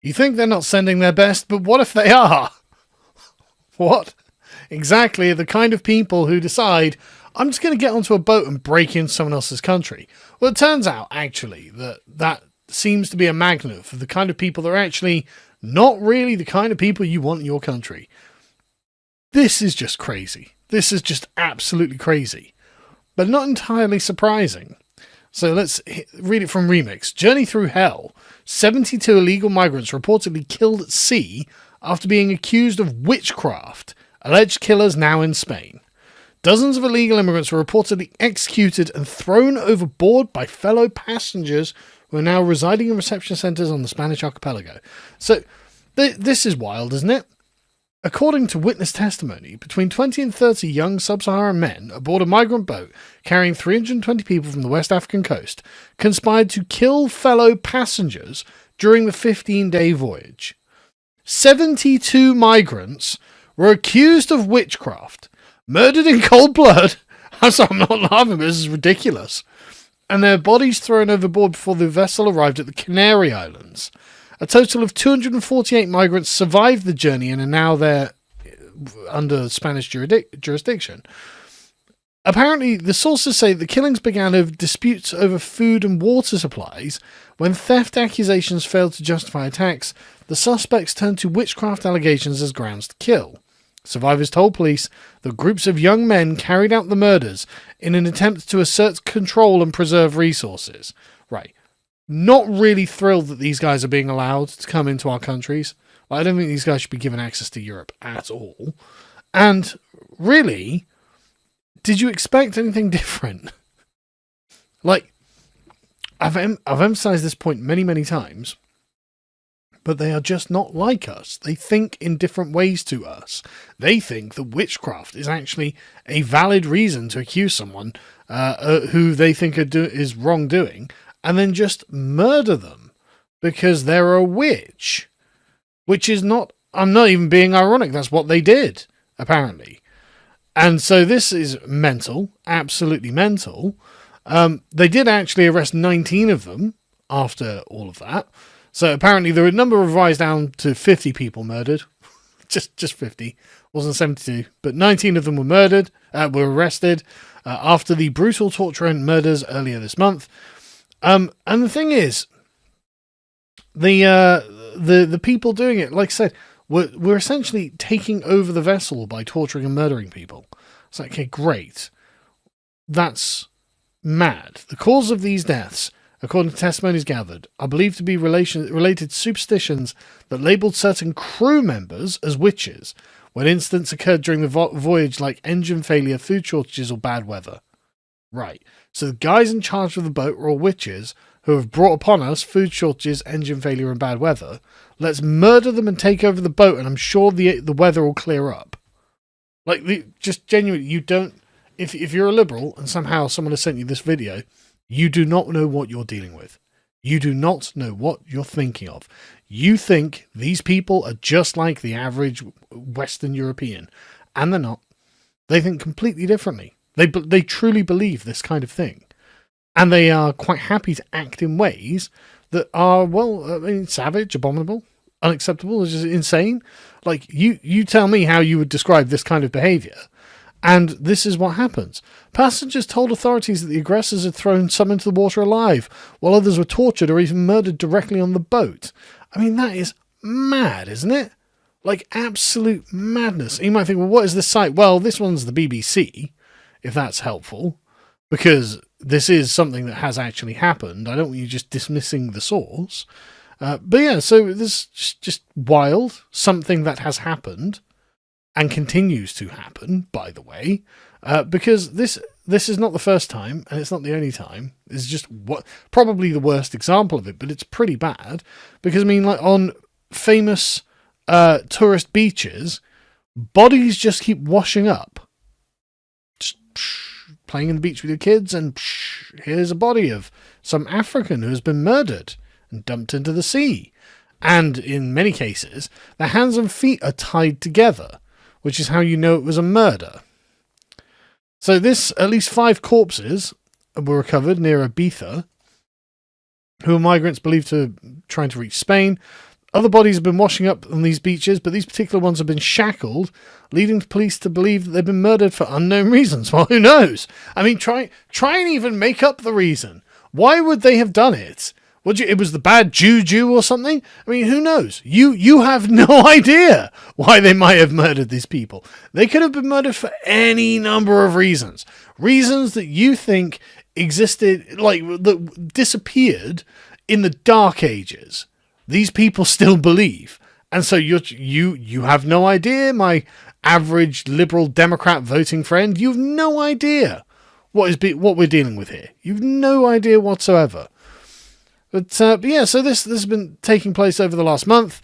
You think they're not sending their best, but what if they are? What exactly are the kind of people who decide, I'm just going to get onto a boat and break into someone else's country? Well, it turns out, actually, that seems to be a magnet for the kind of people that are actually not really the kind of people you want in your country. This is just crazy. This is just absolutely crazy. But not entirely surprising. So let's read it from Remix. Journey Through Hell. 72 illegal migrants reportedly killed at sea after being accused of witchcraft. Alleged killers now in Spain. Dozens of illegal immigrants were reportedly executed and thrown overboard by fellow passengers who are now residing in reception centres on the Spanish archipelago. So, this is wild, isn't it? According to witness testimony, between 20 and 30 young sub-Saharan men aboard a migrant boat carrying 320 people from the West African coast conspired to kill fellow passengers during the 15-day voyage. 72 migrants were accused of witchcraft, murdered in cold blood. I'm sorry, I'm not laughing, but this is ridiculous. And their bodies thrown overboard before the vessel arrived at the Canary Islands. A total of 248 migrants survived the journey and are now there under Spanish jurisdiction. Apparently, the sources say the killings began over disputes over food and water supplies. When theft accusations failed to justify attacks, the suspects turned to witchcraft allegations as grounds to kill. Survivors told police that groups of young men carried out the murders in an attempt to assert control and preserve resources. Right. Not really thrilled that these guys are being allowed to come into our countries. I don't think these guys should be given access to Europe at all. And really, did you expect anything different? Like, I've emphasized this point many, many times, but they are just not like us. They think in different ways to us. They think that witchcraft is actually a valid reason to accuse someone who they think is wrongdoing, and then just murder them because they're a witch. Which is not, I'm not even being ironic, that's what they did, apparently. And so this is mental, absolutely mental. They did actually arrest 19 of them after all of that. So apparently the number revised down to 50 people murdered. just 50. Wasn't 72. But 19 of them were were arrested after the brutal torture and murders earlier this month. And the thing is, the people doing it, like I said, were essentially taking over the vessel by torturing and murdering people. It's like, okay, great. That's mad. The cause of these deaths, according to testimonies gathered, are believed to be related to superstitions that labelled certain crew members as witches when incidents occurred during the voyage, like engine failure, food shortages, or bad weather. Right. So the guys in charge of the boat were all witches who have brought upon us food shortages, engine failure, and bad weather. Let's murder them and take over the boat, and I'm sure the weather will clear up. Like, just genuinely, you don't... If you're a liberal and somehow someone has sent you this video, you do not know what you're dealing with. You do not know what you're thinking of. You think these people are just like the average Western European, and they're not. They think completely differently. They truly believe this kind of thing. And they are quite happy to act in ways that are, savage, abominable, unacceptable, just insane. Like, you tell me how you would describe this kind of behaviour. And this is what happens. Passengers told authorities that the aggressors had thrown some into the water alive, while others were tortured or even murdered directly on the boat. I mean, that is mad, isn't it? Like, absolute madness. You might think, well, what is this site? Well, this one's the BBC, if that's helpful, because this is something that has actually happened. I don't want you just dismissing the source. But yeah, so this is just wild, something that has happened and continues to happen, by the way, because this is not the first time, and it's not the only time. It's just probably the worst example of it, but it's pretty bad, because, I mean, like, on famous tourist beaches, bodies just keep washing up. Just playing in the beach with your kids, and here's a body of some African who has been murdered and dumped into the sea. And in many cases, their hands and feet are tied together, which is how you know it was a murder. So at least 5 corpses were recovered near Ibiza, who are migrants believed to trying to reach Spain. Other bodies have been washing up on these beaches, but these particular ones have been shackled, leading police to believe that they've been murdered for unknown reasons. Well, who knows? I mean, try and even make up the reason. Why would they have done it? It was the bad juju or something? I mean, who knows? You have no idea why they might have murdered these people. They could have been murdered for any number of reasons. Reasons that you think existed, like, that disappeared in the Dark Ages. These people still believe. And so you have no idea, my average liberal Democrat voting friend. You have no idea what we're dealing with here. You've no idea whatsoever. But yeah, so this has been taking place over the last month.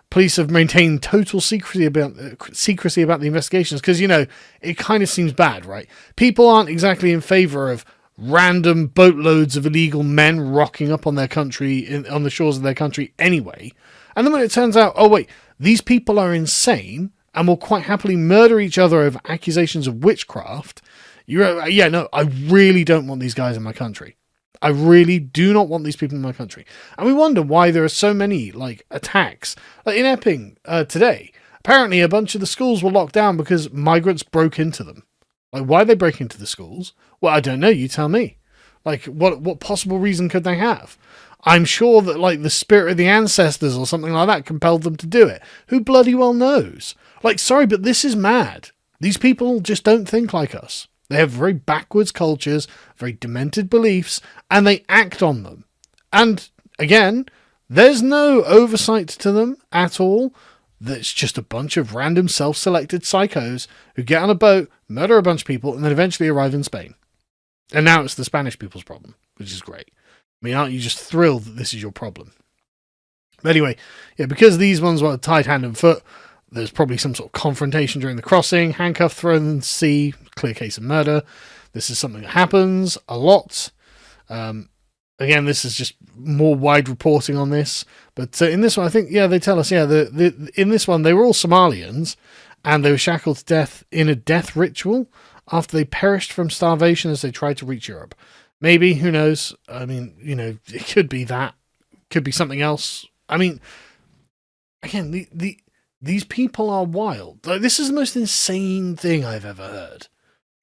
Police have maintained total secrecy about the investigations because, you know, it kind of seems bad, right? People aren't exactly in favour of random boatloads of illegal men rocking up on their country, on the shores of their country anyway. And then when it turns out, oh wait, these people are insane and will quite happily murder each other over accusations of witchcraft, I really don't want these guys in my country. I really do not want these people in my country. And we wonder why there are so many, like, attacks. Like in Epping today, apparently a bunch of the schools were locked down because migrants broke into them. Like, why they break into the schools? Well, I don't know. You tell me. Like, what possible reason could they have? I'm sure that, like, the spirit of the ancestors or something like that compelled them to do it. Who bloody well knows? Like, sorry, but this is mad. These people just don't think like us. They have very backwards cultures, very demented beliefs, and they act on them. And, again, there's no oversight to them at all. That's just a bunch of random self-selected psychos who get on a boat, murder a bunch of people, and then eventually arrive in Spain. And now it's the Spanish people's problem, which is great. I mean, aren't you just thrilled that this is your problem? But anyway, yeah, because these ones were tied hand and foot, there's probably some sort of confrontation during the crossing, handcuff thrown in the sea, clear case of murder. This is something that happens a lot. Again, this is just more wide reporting on this. But in this one, I think, yeah, they tell us, yeah, in this one, they were all Somalians, and they were shackled to death in a death ritual after they perished from starvation as they tried to reach Europe. Maybe, who knows? I mean, you know, it could be that. Could be something else. I mean, again, these people are wild. Like, this is the most insane thing I've ever heard.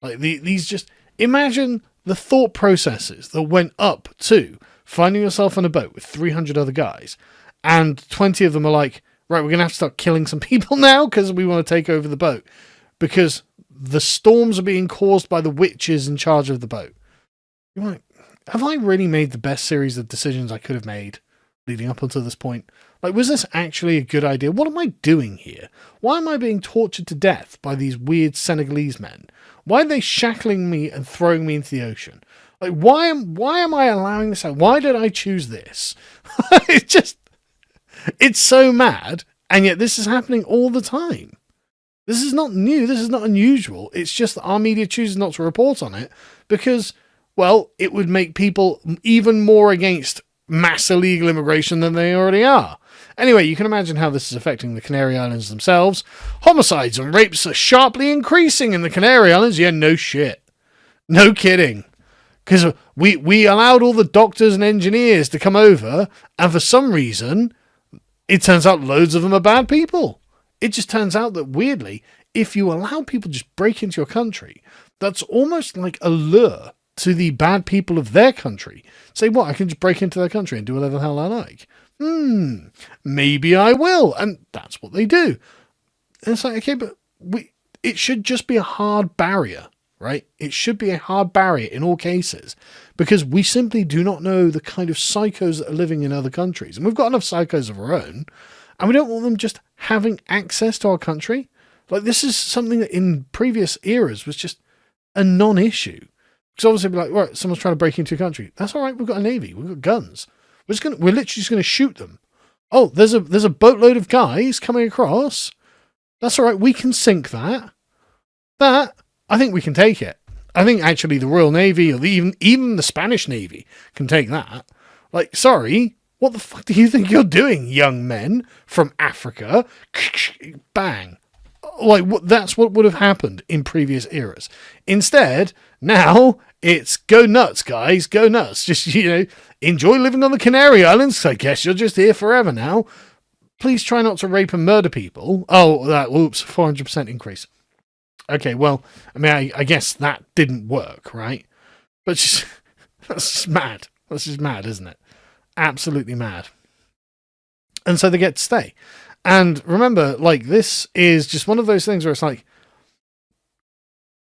Like, these just... Imagine the thought processes that went up to finding yourself on a boat with 300 other guys, and 20 of them are like, right, we're going to have to start killing some people now because we want to take over the boat. Because the storms are being caused by the witches in charge of the boat. You're like, have I really made the best series of decisions I could have made leading up until this point? Like, was this actually a good idea? What am I doing here? Why am I being tortured to death by these weird Senegalese men? Why are they shackling me and throwing me into the ocean? Like, why am I allowing this out? Why did I choose this? It's so mad, and yet this is happening all the time. This is not new. This is not unusual. It's just that our media chooses not to report on it because, well, it would make people even more against mass illegal immigration than they already are. Anyway, you can imagine how this is affecting the Canary Islands themselves. Homicides and rapes are sharply increasing in the Canary Islands. Yeah, no shit. No kidding. Because we allowed all the doctors and engineers to come over, and for some reason, it turns out loads of them are bad people. It just turns out that, weirdly, if you allow people to just break into your country, that's almost like a lure to the bad people of their country. Say, what, I can just break into their country and do whatever the hell I like. Maybe I will. And that's what they do. And it's like, okay, but it should just be a hard barrier, right? It should be a hard barrier in all cases because we simply do not know the kind of psychos that are living in other countries. And we've got enough psychos of our own, and we don't want them just having access to our country. Like, this is something that in previous eras was just a non-issue. Because obviously, be like, right, someone's trying to break into your country. That's all right. We've got a navy. We've got guns. We're literally just going to shoot them. Oh, there's a boatload of guys coming across. That's all right. We can sink that. That, I think we can take it. I think actually the Royal Navy or even the Spanish Navy can take that. Like, sorry, what the fuck do you think you're doing, young men from Africa? Bang. Like, that's what would have happened in previous eras. Instead, now it's go nuts, guys, go nuts. Just, enjoy living on the Canary Islands. I guess you're just here forever now. Please try not to rape and murder people. Oh, whoops, 400% increase. Okay, well, I mean, I guess that didn't work, right? But that's just mad. That's just mad, isn't it? Absolutely mad. And so they get to stay. And remember, like, this is just one of those things where it's like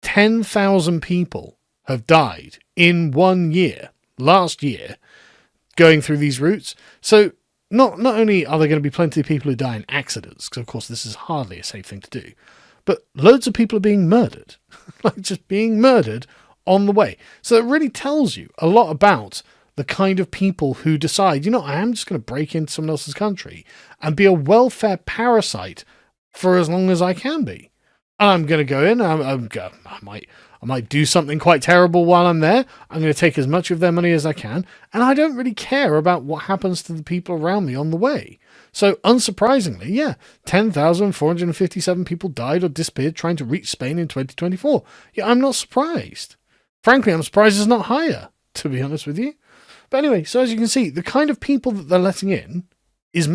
10,000 people have died in 1 year, last year, going through these routes. So not only are there going to be plenty of people who die in accidents, because of course this is hardly a safe thing to do, but loads of people are being murdered, like just being murdered on the way. So it really tells you a lot about the kind of people who decide, you know, I am just going to break into someone else's country and be a welfare parasite for as long as I can be. And I'm going to go in, I might do something quite terrible while I'm there. I'm going to take as much of their money as I can. And I don't really care about what happens to the people around me on the way. So, unsurprisingly, yeah, 10,457 people died or disappeared trying to reach Spain in 2024. Yeah, I'm not surprised. Frankly, I'm surprised it's not higher, to be honest with you. But anyway, so as you can see, the kind of people that they're letting in is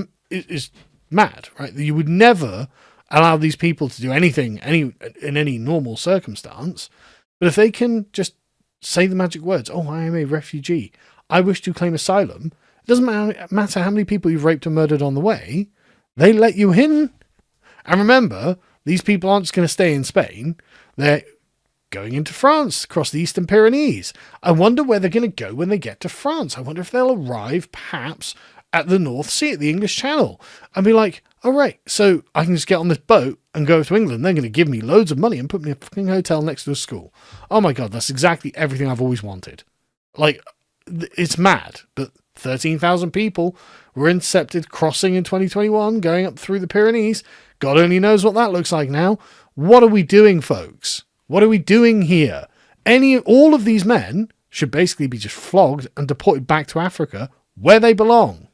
mad, right? You would never allow these people to do anything in any normal circumstance. But if they can just say the magic words, oh, I am a refugee, I wish to claim asylum, it doesn't matter how many people you've raped and murdered on the way, they let you in. And remember, these people aren't just going to stay in Spain. They're going into France, across the Eastern Pyrenees. I wonder where they're going to go when they get to France. I wonder if they'll arrive, perhaps, at the North Sea, at the English Channel, and be like, all right, so I can just get on this boat and go to England. They're going to give me loads of money and put me in a fucking hotel next to a school. Oh my God, that's exactly everything I've always wanted. Like, it's mad, but 13,000 people were intercepted crossing in 2021, going up through the Pyrenees. God only knows what that looks like now. What are we doing, folks? What are we doing here? All of these men should basically be just flogged and deported back to Africa, where they belong.